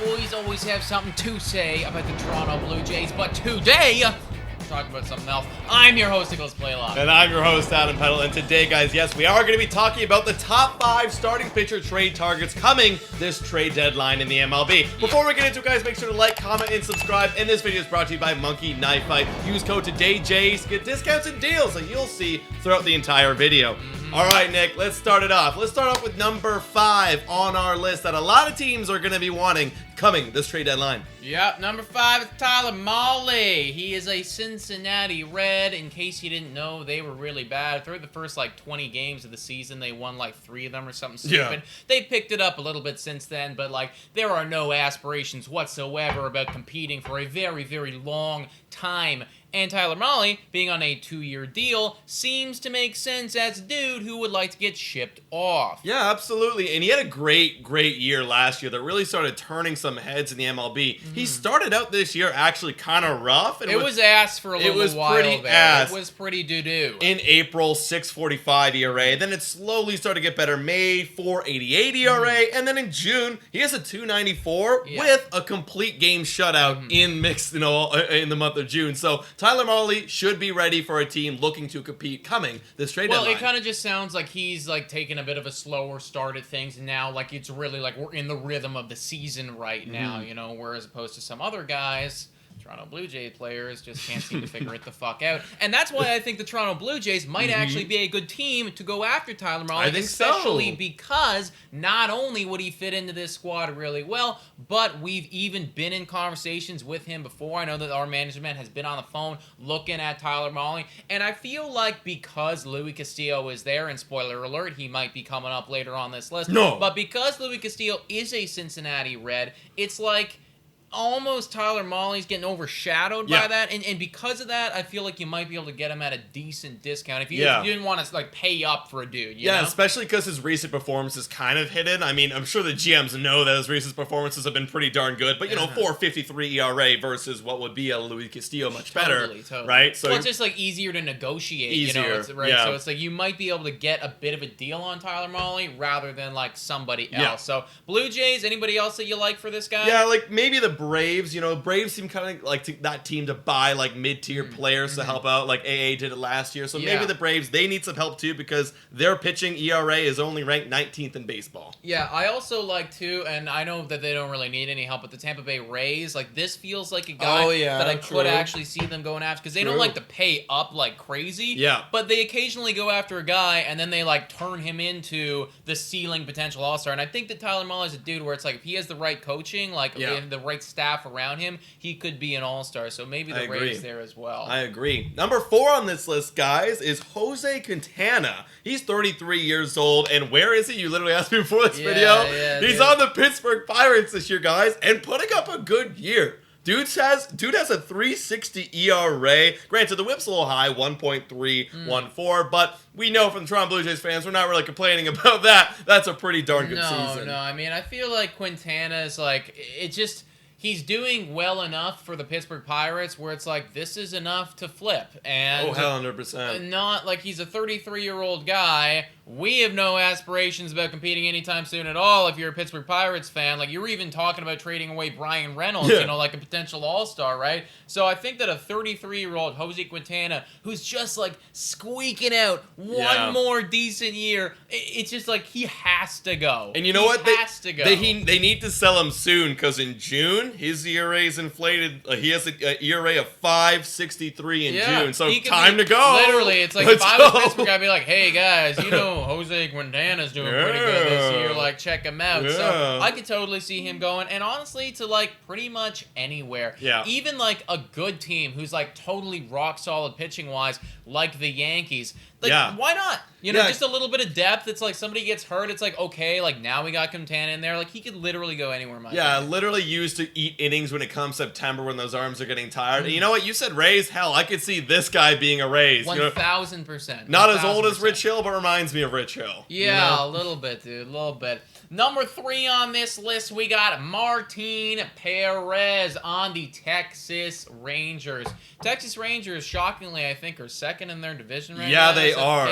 boys always have something to say about the Toronto Blue Jays, but today, we're talking about something else. I'm your host, Nicholas Playlock. And I'm your host, Adam Peddle. And today, guys, yes, we are going to be talking about the top 5 starting pitcher trade targets coming this trade deadline in the MLB. Before we get into it, guys, make sure to like, comment, and subscribe. And this video is brought to you by Monkey Knife Fight. Use code TODAYJAYS to get discounts and deals that you'll see throughout the entire video. All right, Nick, let's start it off. Let's start off with number 5 on our list that a lot of teams are going to be wanting coming this trade deadline. Yep, number 5 is Tyler Mahle. He is a Cincinnati Red. In case you didn't know, they were really bad. Through the first, 20 games of the season, they won, 3 of them or something stupid. Yeah. They picked it up a little bit since then, but, there are no aspirations whatsoever about competing for a very, very long time. And Tyler Mahle, being on a 2-year deal, seems to make sense as a dude who would like to get shipped off. Yeah, absolutely. And he had a great year last year that really started turning some heads in the MLB. He started out this year actually kind of rough. And it was ass for a little while. It was pretty there. ass. It was pretty doo-doo. In April, 6.45 ERA. Then it slowly started to get better. May, 4.88 ERA. And then in June, he has a 2.94 with a complete game shutout in the month of June. So Tyler Mahle should be ready for a team looking to compete coming this trade deadline. Well, it kind of just sounds like he's taking a bit of a slower start at things, and now it's really we're in the rhythm of the season right now, whereas opposed to some other guys, Toronto Blue Jay players just can't seem to figure it the fuck out. And that's why I think the Toronto Blue Jays might actually be a good team to go after Tyler Mahle. I think especially because not only would he fit into this squad really well, but we've even been in conversations with him before. I know that our management has been on the phone looking at Tyler Mahle, and I feel like because Luis Castillo is there, and spoiler alert, he might be coming up later on this list. No. But because Luis Castillo is a Cincinnati Red, it's almost Tyler Mahle's getting overshadowed by that, and because of that, I feel like you might be able to get him at a decent discount if you didn't want to pay up for a dude. You know? Especially because his recent performances kind of hidden. I mean, I'm sure the GMs know that his recent performances have been pretty darn good, but 4.53 ERA versus what would be a Luis Castillo much better, right? So it's just easier to negotiate. Easier, So it's you might be able to get a bit of a deal on Tyler Mahle rather than somebody else. So Blue Jays, anybody else that you like for this guy? Yeah, maybe the Braves. Braves seem kind of that team to buy mid-tier players to help out, like AA did it last year. So maybe the Braves, they need some help too because their pitching ERA is only ranked 19th in baseball. Yeah, I also like too, and I know that they don't really need any help, but the Tampa Bay Rays, this feels like a guy that I could actually see them going after because they don't like to pay up like crazy. Yeah. But they occasionally go after a guy and then they turn him into the ceiling potential all-star. And I think that Tyler Mahle is a dude where it's if he has the right coaching, the right staff around him, he could be an all-star. So maybe the Rays there as well. I agree. Number 4 on this list, guys, is Jose Quintana. He's 33 years old, and where is he? You literally asked me before this video. He's on the Pittsburgh Pirates this year, guys, and putting up a good year. Dude has a 3.60 ERA. Granted, the whip's a little high, 1.314, but we know from the Toronto Blue Jays fans, we're not really complaining about that. That's a pretty darn good season. No, I mean, I feel like Quintana's he's doing well enough for the Pittsburgh Pirates where it's this is enough to flip. And 100%. Not he's a 33-year-old guy. We have no aspirations about competing anytime soon at all if you're a Pittsburgh Pirates fan. You were even talking about trading away Brian Reynolds, a potential all-star, right? So I think that a 33-year-old Jose Quintana who's just squeaking out one more decent year, it's just he has to go. And you know what? He has to go. They need to sell him soon because in June, his ERA is inflated. He has an ERA of 5.63 in June. So time to go. Literally, it's if I was Pittsburgh, I'd be hey guys, Jose Quintana's doing pretty good this year. Check him out. Yeah. So I could totally see him going. And honestly, to pretty much anywhere. Yeah. Even a good team who's totally rock solid pitching wise, like the Yankees. Why not? Just a little bit of depth. It's somebody gets hurt. It's okay. Now we got Quintana in there. He could literally go anywhere. Literally used to eat innings when it comes September when those arms are getting tired. And you know what? You said Rays. Hell, I could see this guy being a Rays. 1,000%. Not as old as Rich Hill, but reminds me of Rich Hill. Yeah, a little bit, dude. A little bit. Number 3 on this list, we got Martin Perez on the Texas Rangers. Texas Rangers, shockingly, I think, are second in their division right now. Yeah, they are.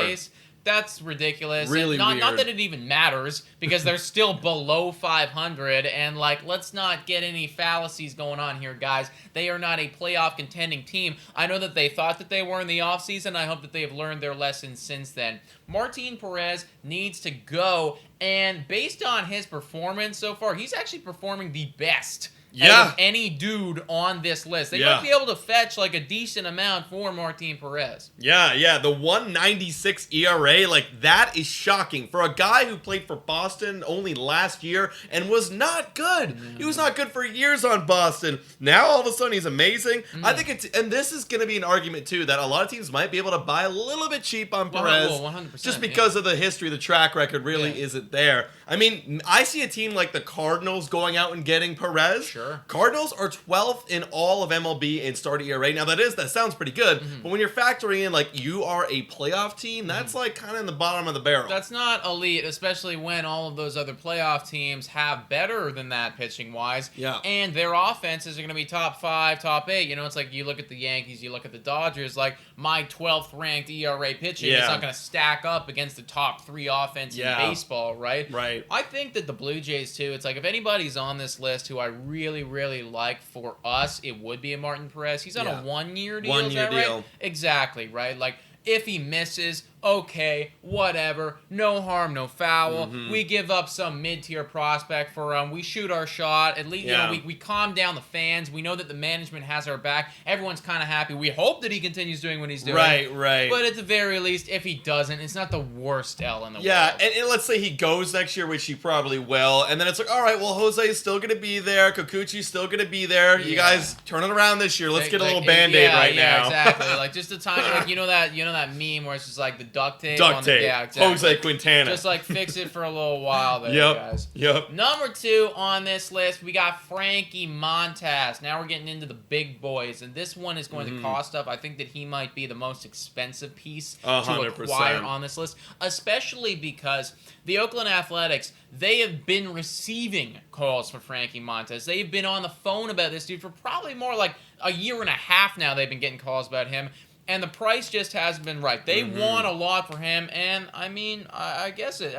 That's ridiculous. Really not, weird. Not that it even matters, because they're still below 500, and, like, let's not get any fallacies going on here, guys. They are not a playoff contending team. I know that they thought that they were in the offseason. I hope that they have learned their lessons since then. Martin Perez needs to go, and based on his performance so far, he's actually performing the best out of any dude on this list. They might be able to fetch like a decent amount for Martin Perez. Yeah. The 1.96 ERA, like that is shocking for a guy who played for Boston only last year and was not good. He was not good for years on Boston. Now all of a sudden he's amazing. I think and this is going to be an argument too that a lot of teams might be able to buy a little bit cheap on Perez, 100%, just because of the history, the track record really isn't there. I mean, I see a team like the Cardinals going out and getting Perez. Sure. Cardinals are 12th in all of MLB in starting ERA. Now that sounds pretty good, but when you're factoring in like you are a playoff team, that's like kind of in the bottom of the barrel. That's not elite, especially when all of those other playoff teams have better than that pitching wise. Yeah. And their offenses are going to be top 5, top 8. You know, it's like you look at the Yankees, you look at the Dodgers, like my 12th ranked ERA pitching is not going to stack up against the top 3 offense in baseball, right? Right. I think that the Blue Jays too, it's like if anybody's on this list who I really like for us, it would be a Martin Perez. He's on a 1-year deal. 1-year deal. Right? Exactly, right? Like, if he misses, okay, whatever, no harm, no foul. We give up some mid-tier prospect for him. We shoot our shot. At least, you know, we calm down the fans. We know that the management has our back. Everyone's kind of happy. We hope that he continues doing what he's doing. Right. But at the very least, if he doesn't, it's not the worst L in the world. And let's say he goes next year, which he probably will, and then it's like, all right, well, Jose is still going to be there. Kikuchi's still going to be there. You guys turn it around this year. Let's get a little Band-Aid now. Yeah, exactly. Like, just a tiny, like, you know that meme where it's just like the duct tape? Yeah, exactly. Jose Quintana. Just like fix it for a little while there, guys. Yep. Number 2 on this list, we got Frankie Montas. Now we're getting into the big boys, and this one is going to cost up. I think that he might be the most expensive piece 100%. to acquire on this list, especially because the Oakland Athletics, they have been receiving calls for Frankie Montas. They've been on the phone about this dude for probably more like a year and a half now. They've been getting calls about him. And the price just hasn't been right. They want a lot for him, and I mean, I guess it.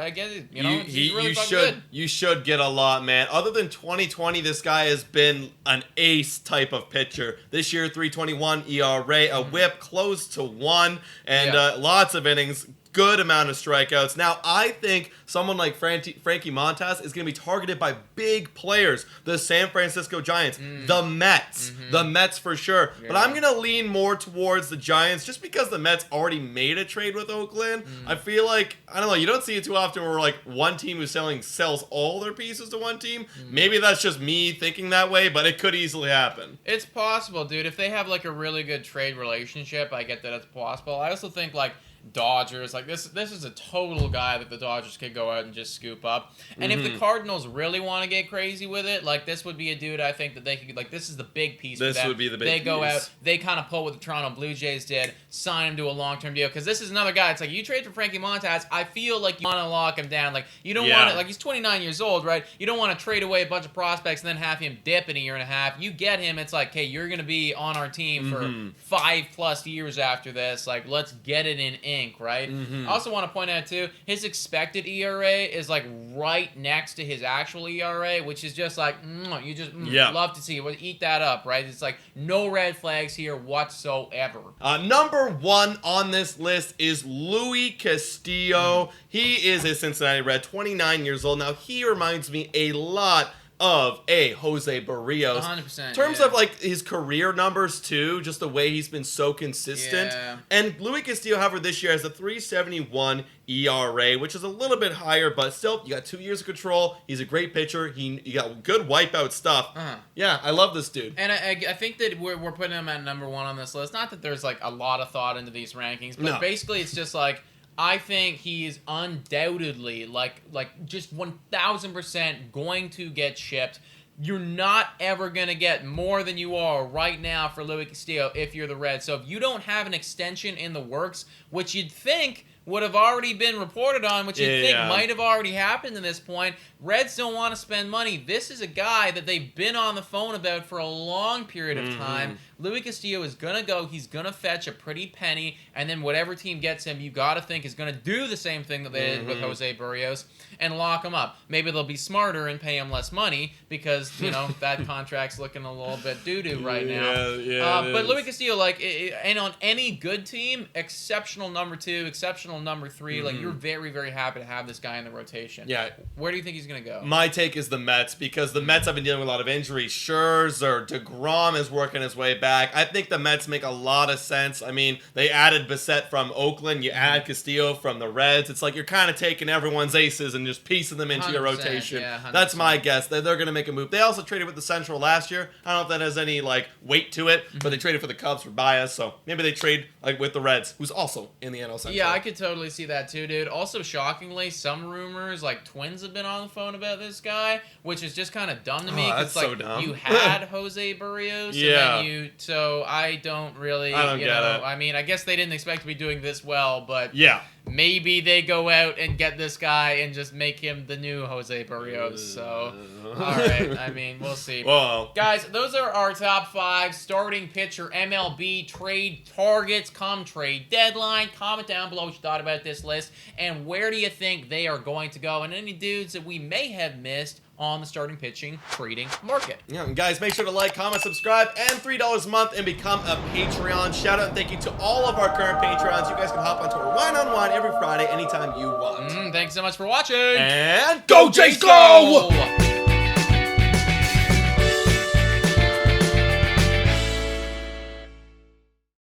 You know, he's really good. You should get a lot, man. Other than 2020, this guy has been an ace type of pitcher. This year, 3.21 ERA, a whip close to 1, and lots of innings. Good amount of strikeouts. Now, I think someone like Frankie Montas is going to be targeted by big players. The San Francisco Giants, the Mets. The Mets for sure. Yeah. But I'm going to lean more towards the Giants just because the Mets already made a trade with Oakland. I feel like, I don't know, you don't see it too often where like one team who's sells all their pieces to one team. Maybe that's just me thinking that way, but it could easily happen. It's possible, dude. If they have like a really good trade relationship, I get that it's possible. I also think like Dodgers, like this is a total guy that the Dodgers could go out and just scoop up. And if the Cardinals really want to get crazy with it, like this would be a dude I think that they could, like, this is the big piece for them. This would be the big piece. They go out, they kind of pull what the Toronto Blue Jays did, sign him to a long-term deal, because this is another guy, it's like, you trade for Frankie Montas, I feel like you want to lock him down. Like, you don't want to, like, he's 29 years old, right? You don't want to trade away a bunch of prospects and then have him dip in a year and a half. You get him, it's like, hey, you're going to be on our team for 5+ years after this. Like, let's get it in ink, right? I also want to point out, too, his expected ERA is, like, right next to his actual ERA, which is just, like, you just love to see it. Eat that up, right? It's, like, no red flags here whatsoever. Number 1 on this list is Luis Castillo. He is a Cincinnati Red, 29 years old. Now, he reminds me a lot of a Jose Barrios. 100%. In terms of like his career numbers too, just the way he's been so consistent. Yeah. And Luis Castillo, however, this year has a 3.71 ERA, which is a little bit higher, but still, you got 2 years of control. He's a great pitcher. You got good wipeout stuff. Yeah, I love this dude. And I think that we're putting him at number 1 on this list. Not that there's like a lot of thought into these rankings, but basically it's just like, I think he is undoubtedly, like just 1,000% going to get shipped. You're not ever going to get more than you are right now for Luis Castillo if you're the Reds. So if you don't have an extension in the works, which you'd think would have already been reported on, which you think might have already happened at this point. Reds don't want to spend money. This is a guy that they've been on the phone about for a long period of time. Luis Castillo is going to go. He's going to fetch a pretty penny, and then whatever team gets him, you got to think is going to do the same thing that they did with Jose Barrios and lock him up. Maybe they'll be smarter and pay him less money because, you know, that contract's looking a little bit doo-doo right now. But Luis Castillo, like, and on any good team, exceptional number 2, exceptional number 3. Like, you're very, very happy to have this guy in the rotation. Yeah. Where do you think he's going to go? My take is the Mets, because the Mets have been dealing with a lot of injuries. Scherzer, DeGrom is working his way back. I think the Mets make a lot of sense. I mean, they added Bissett from Oakland. You add Castillo from the Reds. It's like you're kind of taking everyone's aces and just piecing them into your rotation. Yeah, that's my guess. They're going to make a move. They also traded with the Central last year. I don't know if that has any like weight to it, but they traded for the Cubs for Baez, so maybe they trade like with the Reds, who's also in the NL Central. Yeah, I could totally see that too, dude. Also, shockingly, some rumors like Twins have been on the phone about this guy, which is just kind of dumb to me. That's like, so dumb. You had Jose Barrios, and then so I don't really, get it. I mean, I guess they didn't expect to be doing this well, but yeah. Maybe they go out and get this guy and just make him the new Jose Barrios. So, all right. I mean, we'll see. Whoa. Guys, those are our top 5 starting pitcher MLB trade targets come trade deadline. Comment down below what you thought about this list and where do you think they are going to go, and any dudes that we may have missed on the starting pitching trading market. Yeah, and guys, make sure to like, comment, subscribe, and $3 a month and become a Patreon. Shout out and thank you to all of our current Patreons. You guys can hop onto a one-on-one every Friday anytime you want. Thanks so much for watching. And go Jays, go!